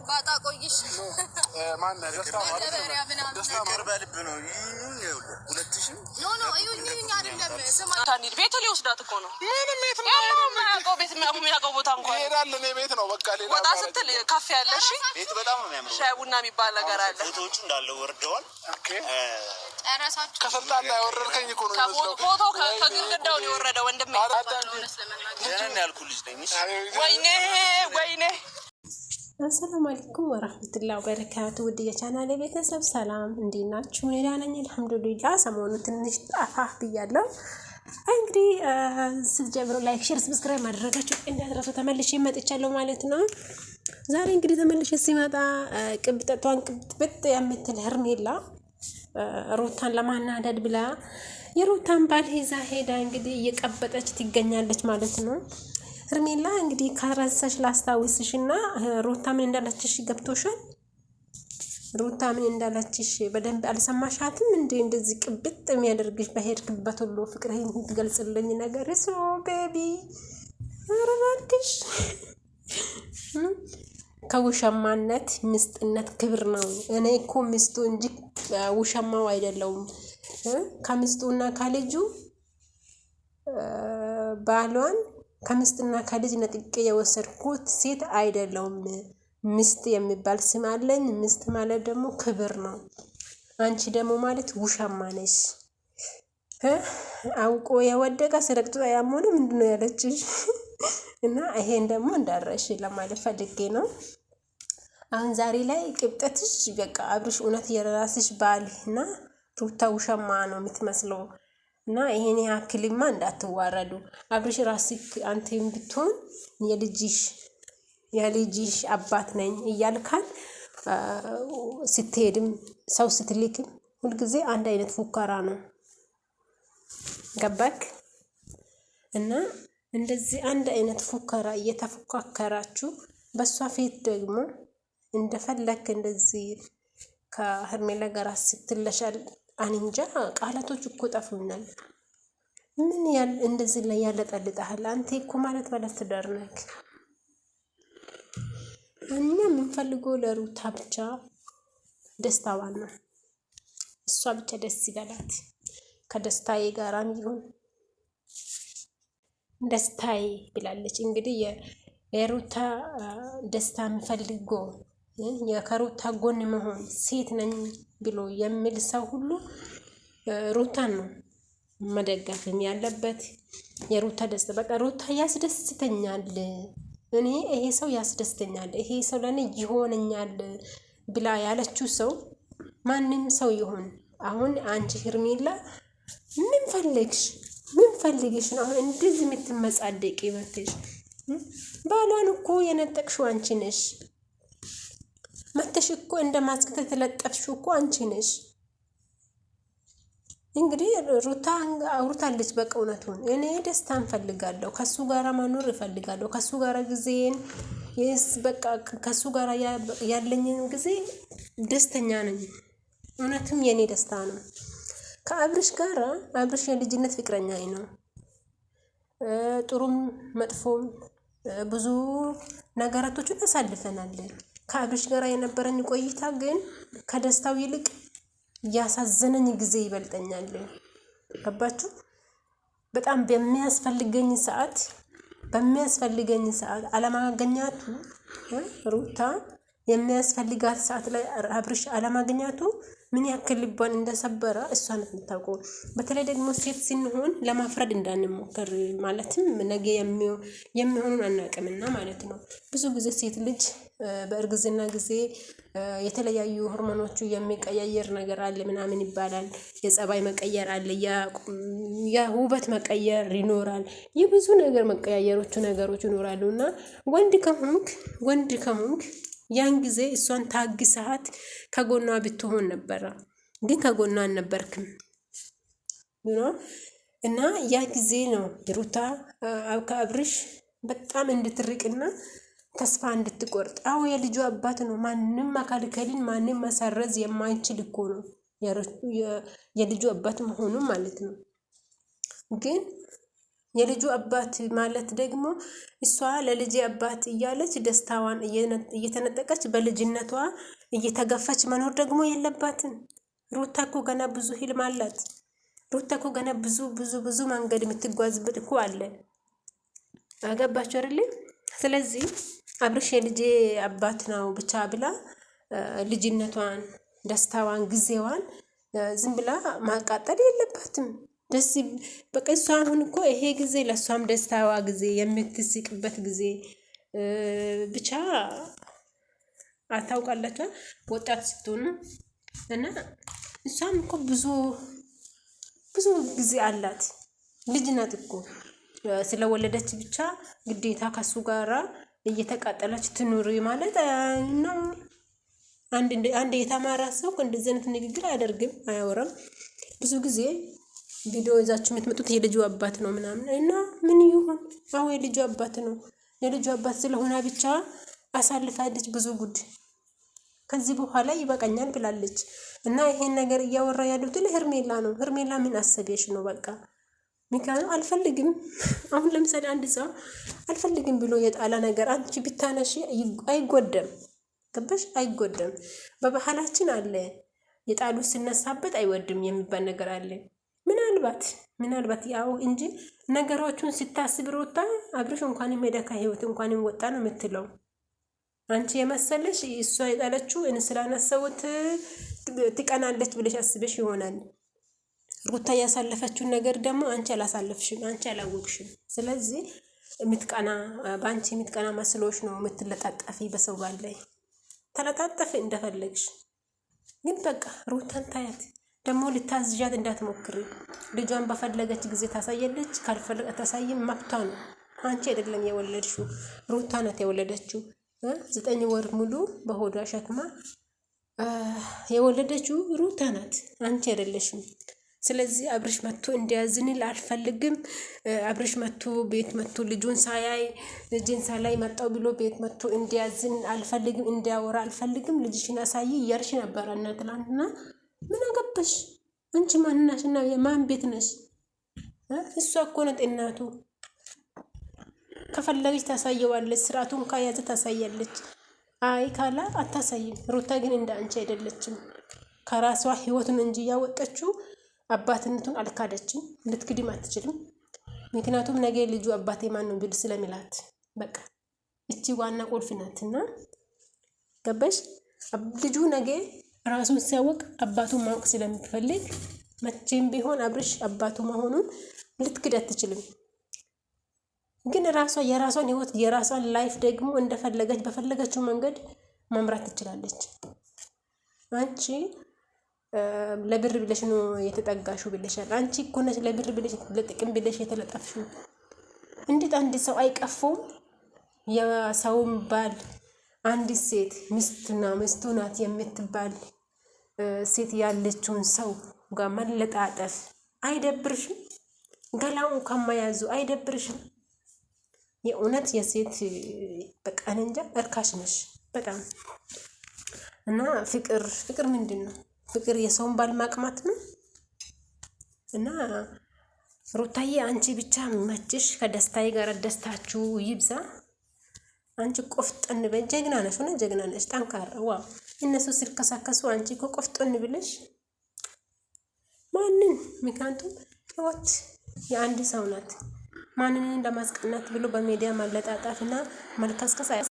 ባጣ ቆይሽ ማን ደስታ ማለት ነው። ደስታ ቅርበ ልብ ነው። ይኸውልህ 2000 ኖ ይሁን አይደለም። ስማ ታኒድ ቤት ሊወስዳት እኮ ነው። ምንም ቤት ነው ያለው ቤት የሚያውቀው ቦታ እንኳን ይሄዳል። እኔ ቤት ነው በቃ ሌላ ወጣ ስትል ካፌ አለ። እሺ ቤት በጣም ነው የሚያምረው። ሻይ ቡና የሚባል ነገር አለ። ፎቶዎቹ እንዳለ ወርደዋል። ኦኬ ጨረሳችሁ። ከሰልጣን ላይ ያወረድከኝ እኮ ነው የሚመስለው። ፎቶ ከግድግዳው ነው የወረደው ወንድሜ። ደህና ያልኩ ልጅ ነኝ። ወይኔ አሰላሙ አለይኩም ወራህመቱላሂ ወበረካቱ። ውድ የቻናሌ ቤተሰብ ሰላም እንዴት ናችሁ? እኔ ደህና ነኝ አልሐምዱሊላህ። ሰሞኑን ትንሽ ጠፋ ብያለሁ። እንግዲህ ስትጀምሩ ላይክ፣ ሼር፣ ሰብስክራይብ ማድረጋችሁ እንዳትረሱ። ተመልሼ መጥቻለሁ ማለት ነው። ዛሬ እንግዲህ ተመልሼ ሲመጣ ቅብጠቷን ቅብጥ የምትል ሄርሜላ ሩታን ለማናደድ ብላ የሩታን ባል ይዛ ሄዳ እንግዲህ እየቀበጠች ትገኛለች ማለት ነው። ሄርሜላ እንግዲህ ካረሰሽ ላስታውስሽና ሩታ ምን እንዳለችሽ ገብቶሻል? ሩታ ምን እንዳለችሽ በደንብ አልሰማሻትም እንዴ? እንደዚህ ቅብጥ የሚያደርግሽ በሄድክበት ሁሉ ፍቅርህን ትገልጽልኝ ነገር ሶ ቤቢ አረባክሽ ከውሸማነት ምስጥነት ክብር ነው። እኔ እኮ ምስቱ እንጂ ውሸማው አይደለሁም። ከምስቱና ከልጁ ባሏን ከምስትና ከልጅ ነጥቄ የወሰድኩት ሴት አይደለሁም። ምስት የሚባል ስም አለኝ። ምስት ማለት ደግሞ ክብር ነው። አንቺ ደግሞ ማለት ውሸማ ነሽ። አውቆ የወደቀ ሲረግጡ ያሞነ ምንድነው ያለችሽ? እና ይሄን ደግሞ እንዳረሽ ለማለት ፈልጌ ነው። አሁን ዛሬ ላይ ቅብጠትሽ በቃ አብርሽ እውነት የራስሽ ባል እና ሩታ ውሸማ ነው የምትመስለው። እና ይሄን ያክልማ እንዳትዋረዱ። አብርሽ ራስክ አንተም ብትሆን የልጅሽ አባት ነኝ እያልካል ስትሄድም ሰው ስትልክም ሁልጊዜ አንድ አይነት ፉከራ ነው። ገባክ? እና እንደዚህ አንድ አይነት ፉከራ እየተፎካከራችሁ በሷ ፊት ደግሞ እንደፈለክ እንደዚህ ከሄርሜላ ጋር ስትለሻል። አንንጃ ቃላቶች እኮ ጠፉኛል። ምን እንደዚህ ላይ ያለጠልጣል? አንተ እኮ ማለት ባለትዳር ነህ። እኛ የምንፈልገው ለሩታ ብቻ ደስታዋን ነው። እሷ ብቻ ደስ ይበላት። ከደስታዬ ጋራም ይሁን ደስታዬ ብላለች። እንግዲህ የሩታ ደስታ የምፈልገው ከሩታ ጎን መሆን ሴት ነኝ ብሎ የሚል ሰው ሁሉ ሩታን ነው መደገፍም ያለበት። የሩታ ደስታ በቃ ሩታ ያስደስተኛል፣ እኔ ይሄ ሰው ያስደስተኛል፣ ይሄ ሰው ለኔ ይሆነኛል ብላ ያለችው ሰው ማንም ሰው ይሆን። አሁን አንቺ ሄርሜላ ምን ፈልግሽ ነው አሁን እንደዚህ የምትመጻደቂ? መጥተሽ ባሏን እኮ የነጠቅሽው አንቺ ነሽ። መተሽ እኮ እንደ ማስከተ ተለጠፍሽው እኮ አንቺ ነሽ። እንግዲህ ሩታ አውርታለች። በቃ እውነቱን እኔ ደስታን ፈልጋለሁ፣ ከሱ ጋራ መኖር እፈልጋለሁ፣ ከሱ ጋራ ጊዜን በቃ ከሱ ጋራ ያለኝን ጊዜ ደስተኛ ነኝ። እውነትም የኔ ደስታ ነው። ከአብርሽ ጋራ አብርሽ የልጅነት ፍቅረኛ ነው። ጥሩም መጥፎም ብዙ ነገራቶችን አሳልፈናል። ከአብርሽ ጋር የነበረኝ ቆይታ ግን ከደስታው ይልቅ ያሳዘነኝ ጊዜ ይበልጠኛል። ገባችሁ? በጣም በሚያስፈልገኝ ሰዓት አለማገኛቱ ሩታ የሚያስፈልጋት ሰዓት ላይ አብርሽ አለማገኛቱ ምን ያክል ልቧን እንደሰበረ እሷ ናት የምታውቀው። በተለይ ደግሞ ሴት ስንሆን ለማፍረድ እንዳንሞከር፣ ማለትም ነገ የሚሆኑን አናውቅምና ማለት ነው። ብዙ ጊዜ ሴት ልጅ በእርግዝና ጊዜ የተለያዩ ሆርሞኖቹ የሚቀያየር ነገር አለ ምናምን ይባላል። የጸባይ መቀየር አለ፣ የውበት መቀየር ይኖራል። የብዙ ነገር መቀያየሮቹ ነገሮች ይኖራሉ። እና ወንድ ከሆንክ ያን ጊዜ እሷን ታግሰሃት ከጎኗ ብትሆን ነበረ። ግን ከጎኗ አልነበርክም እና ያ ጊዜ ነው ሩታ ከአብርሽ በጣም እንድትርቅና ተስፋ እንድትቆርጥ። አዎ የልጁ አባት ነው። ማንም አካልከልን ማንም መሰረዝ የማይችል እኮ ነው የልጁ አባት መሆኑ ማለት ነው። ግን የልጁ አባት ማለት ደግሞ እሷ ለልጅ አባት እያለች ደስታዋን እየተነጠቀች በልጅነቷ እየተገፋች መኖር ደግሞ የለባትም። ሩታ እኮ ገና ብዙ ህልም አላት። ሩታ እኮ ገና ብዙ መንገድ የምትጓዝበት እኮ አለ። አገባችሁ አይደል? ስለዚህ አብርሽ የልጄ አባት ነው ብቻ ብላ ልጅነቷን፣ ደስታዋን፣ ጊዜዋን ዝም ብላ ማቃጠል የለባትም። ደስ በቃ እሷ አሁን እኮ ይሄ ጊዜ ለእሷም ደስታዋ ጊዜ የምትስቅበት ጊዜ ብቻ አታውቃላችሁ ወጣት ስትሆኑ እና እሷም እኮ ብዙ ጊዜ አላት። ልጅ ናት እኮ ስለወለደች ብቻ ግዴታ ከሱ ጋራ እየተቃጠለች ትኑሪ ማለት ነው። አንድ የተማረ ሰው እንደዚህ አይነት ንግግር አያደርግም፣ አያወራም። ብዙ ጊዜ ቪዲዮ ይዛችሁ የምትመጡት የልጁ አባት ነው ምናምን እና ምን ይሁን? አዎ የልጁ አባት ነው። የልጁ አባት ስለሆነ ብቻ አሳልፋለች ብዙ ጉድ። ከዚህ በኋላ ይበቃኛል ብላለች እና ይሄን ነገር እያወራ ያሉት ለሄርሜላ ነው። ሄርሜላ ምን አሰበሽ ነው? በቃ ምክንያቱም አልፈልግም። አሁን ለምሳሌ አንድ ሰው አልፈልግም ብሎ የጣላ ነገር አንቺ ብታነሺ አይጎደም። ገባሽ? አይጎደም። በባህላችን አለ የጣሉ ሲነሳበት አይወድም የሚባል ነገር አለ። ምናልባት ያው እንጂ ነገሮቹን ስታስብ ሩታ አብርሽ እንኳንም ሄደ ከህይወት እንኳንም ወጣ ነው የምትለው። አንቺ የመሰለሽ እሷ የጣለችው ስላነሰውት ትቀናለች ብለሽ አስበሽ ይሆናል። ሩታ ያሳለፈችውን ነገር ደግሞ አንቺ አላሳለፍሽም፣ አንቺ አላወቅሽም። ስለዚህ በአንቺ የምትቀና መስሎሽ ነው የምትለጣጠፊ በሰው ባል ላይ ተለጣጠፊ እንደፈለግሽ። ግን በቃ ሩታን ታያት ደግሞ ልታዝዣት እንዳትሞክሪ። ልጇን በፈለገች ጊዜ ታሳየለች፣ ካልፈለገ ታሳይም፣ መብቷ ነው። አንቺ አይደለም የወለድሽው፣ ሩታ ናት የወለደችው። 9 ወር ሙሉ በሆዷ ሸክማ የወለደችው ሩታ ናት፣ አንቺ አይደለሽም። ስለዚህ አብርሽ መጥቶ እንዲያዝንል አልፈልግም። አብርሽ መጥቶ ቤት መጥቶ ልጁን ሳያይ ልጅን ሳላይ መጣው ብሎ ቤት መጥቶ እንዲያዝን አልፈልግም፣ እንዲያወራ አልፈልግም። ልጅሽን አሳይ እያልሽ ነበረ እና ትላንትና ምን አገባሽ አንቺ? ማንናሽና የማን ቤት ነሽ? እሷ እኮ ናት እናቱ። ከፈለገች ታሳየዋለች፣ ስርዓቱን ከያዘ ታሳያለች። አይ ካላ አታሳይም። ሩታ ግን እንደ አንቺ አይደለችም። ከራሷ ህይወቱን እንጂ ያወጣችው አባትነቱን አልካደችም። ልትክድም አትችልም። ምክንያቱም ነገ ልጁ አባቴ ማን ነው ቢል ስለሚላት በቃ እቺ ዋና ቁልፍ ናትና ገባሽ? ልጁ ነገ ራሱን ሲያወቅ አባቱን ማወቅ ስለምትፈልግ መቼም ቢሆን አብርሽ አባቱ መሆኑን ልትክድ አትችልም። ግን የራሷን ህይወት የራሷን ላይፍ ደግሞ እንደፈለገች በፈለገችው መንገድ መምራት ትችላለች። አንቺ ለብር ብለሽ ነው የተጠጋሹ ብለሻል። አንቺ እኮ ነሽ ለብር ብለሽ ለጥቅም ብለሽ የተለጠፍሽው። እንዴት አንድ ሰው አይቀፈውም? የሰውን ባል አንድ ሴት ሚስቱ ናት የምትባል ሴት ያለችውን ሰው ጋር መለጣጠፍ አይደብርሽም? ገላውን ከማያዙ አይደብርሽም? የእውነት የሴት በቃ እንጃ እርካሽ ነሽ በጣም። እና ፍቅር ምንድን ነው? ፍቅር የሰውን ባል ማቅማት ነው። እና ሩታዬ አንቺ ብቻ መችሽ ከደስታዬ ጋር ደስታችሁ ይብዛ። አንቺ ቆፍጠን በይ። ጀግና ነሽ፣ ሆነ ጀግና ነሽ፣ ጠንካራ። ዋው እነሱ ሲልከሳከሱ አንቺ እኮ ቆፍጠን ብለሽ ማንን? ምክንያቱም ህይወት የአንድ ሰው ናት። ማንንን ለማስቀናት ብሎ በሚዲያ ማለጣጣፍና መልከስከስ